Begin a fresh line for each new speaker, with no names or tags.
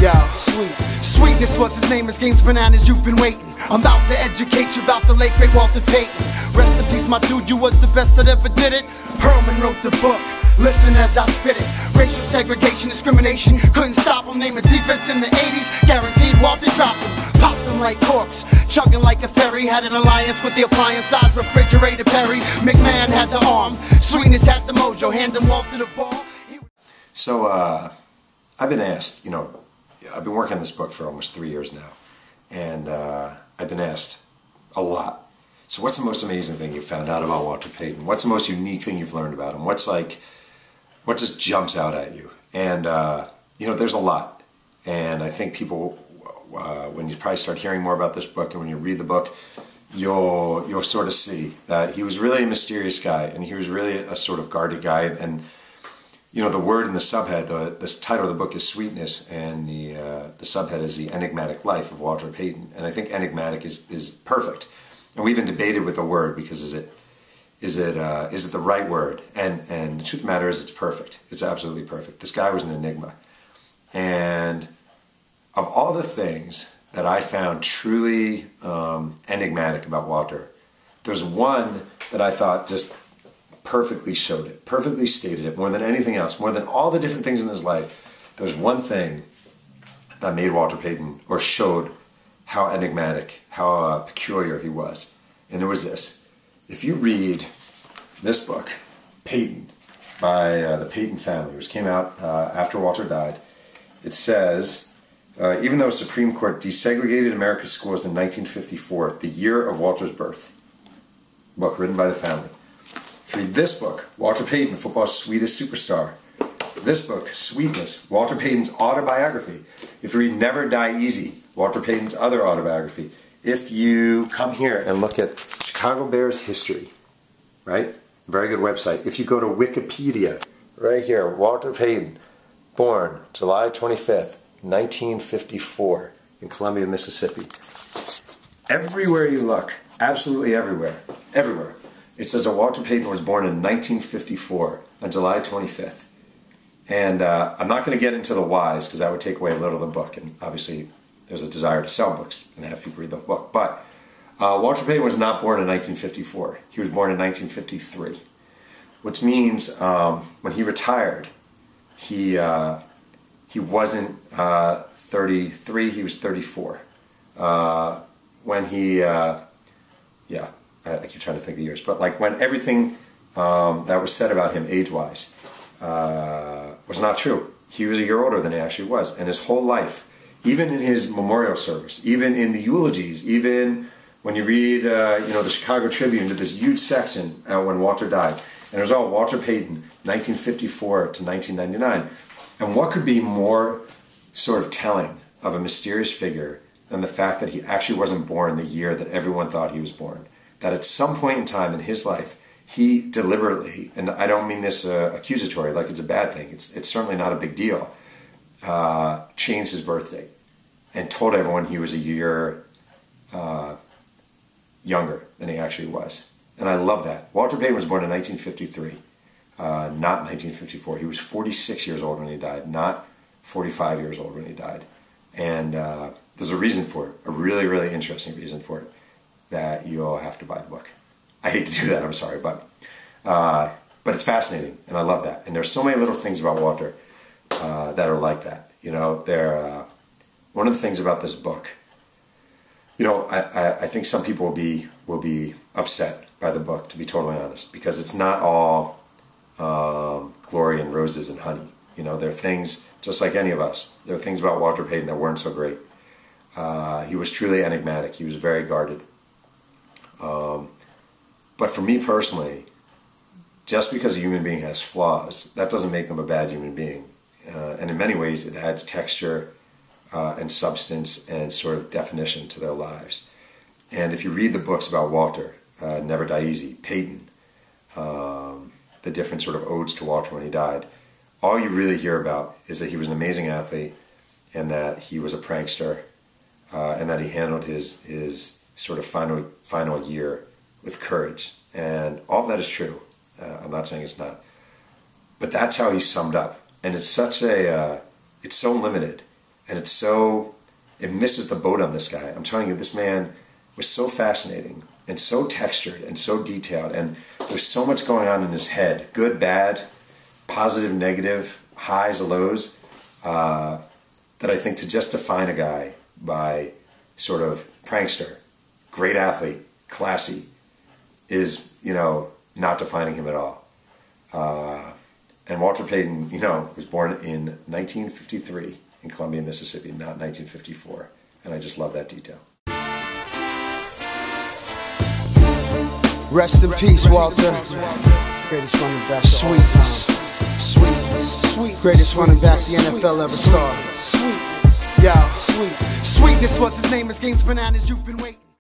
Yo, Sweetness was his name, his game's bananas, you've been waiting. I'm about to educate you about the late great Walter Payton. Rest in peace my dude, you was the best that ever did it. Pearlman wrote the book, listen as I spit it. Racial segregation, discrimination, couldn't stop him. Name a defense in the 80s, guaranteed Walter dropped him. Popped them like corks, chugging like a ferry. Had an alliance with the appliance-sized refrigerator Perry. McMahon had the arm, Sweetness had the mojo, handing Walter the ball.
So, I've been asked, you know, I've been working on this book for almost 3 years now, and I've been asked a lot. So what's the most amazing thing you found out about Walter Payton? What's the most unique thing you've learned about him? What just jumps out at you? And, you know, there's a lot. And I think people, when you probably start hearing more about this book and when you read the book, you'll sort of see that he was really a mysterious guy, and he was really a sort of guarded guy. And you know, the word in the subhead, the title of the book is Sweetness, and the subhead is The Enigmatic Life of Walter Payton. And I think enigmatic is perfect. And we even debated with the word, because is it the right word? And the truth of the matter is, it's perfect. It's absolutely perfect. This guy was an enigma. And of all the things that I found truly enigmatic about Walter, there's one that I thought just perfectly showed it, perfectly stated it, more than anything else, more than all the different things in his life. There's one thing that made Walter Payton, or showed how enigmatic, how peculiar he was. And it was this. If you read this book, Payton, by the Payton family, which came out after Walter died, it says, even though Supreme Court desegregated America's schools in 1954, the year of Walter's birth, book written by the family. If you read this book, Walter Payton, football's sweetest superstar. This book, Sweetness, Walter Payton's autobiography. If you read Never Die Easy, Walter Payton's other autobiography. If you come here and look at Chicago Bears history, right? Very good website. If you go to Wikipedia, right here, Walter Payton, born July 25th, 1954, in Columbia, Mississippi. Everywhere you look, absolutely everywhere, it says that Walter Payton was born in 1954 on July 25th. And I'm not going to get into the whys, because that would take away a little of the book. And obviously, there's a desire to sell books and have people read the book. But Walter Payton was not born in 1954. He was born in 1953. Which means when he retired, he wasn't 33, he was 34. When he... I keep trying to think of the years, but like when everything that was said about him age-wise was not true. He was a year older than he actually was, and his whole life, even in his memorial service, even in the eulogies, even when you read, you know, the Chicago Tribune did this huge section when Walter died, and it was all Walter Payton, 1954 to 1999. And what could be more sort of telling of a mysterious figure than the fact that he actually wasn't born the year that everyone thought he was born? That at some point in time in his life, he deliberately, and I don't mean this accusatory, like it's a bad thing, it's certainly not a big deal, changed his birth date and told everyone he was a year younger than he actually was. And I love that. Walter Payton was born in 1953, not 1954. He was 46 years old when he died, not 45 years old when he died. And there's a reason for it, a really, really interesting reason for it, that you'll have to buy the book. I hate to do that, I'm sorry, but it's fascinating, and I love that. And there's so many little things about Walter that are like that. You know, one of the things about this book, you know, I think some people will be upset by the book, to be totally honest, because it's not all glory and roses and honey. You know, there are things, just like any of us, there are things about Walter Payton that weren't so great. He was truly enigmatic. He was very guarded. But for me personally, just because a human being has flaws, that doesn't make them a bad human being. And in many ways, it adds texture and substance and sort of definition to their lives. And if you read the books about Walter, Never Die Easy, Payton, the different sort of odes to Walter when he died, all you really hear about is that he was an amazing athlete, and that he was a prankster, and that he handled his sort of final year with courage. And all of that is true. I'm not saying it's not. But that's how he's summed up. And it's such a, it's so limited. And it misses the boat on this guy. I'm telling you, this man was so fascinating and so textured and so detailed, and there's so much going on in his head, good, bad, positive, negative, highs, lows, that I think to just define a guy by sort of prankster, great athlete, classy, is, not defining him at all. And Walter Payton, was born in 1953 in Columbia, Mississippi, not 1954. And I just love that detail.
Rest in peace, Walter. Greatest running back. Sweetness. Greatest running back the NFL ever saw. Sweetness was his name. His game's bananas. You've been waiting.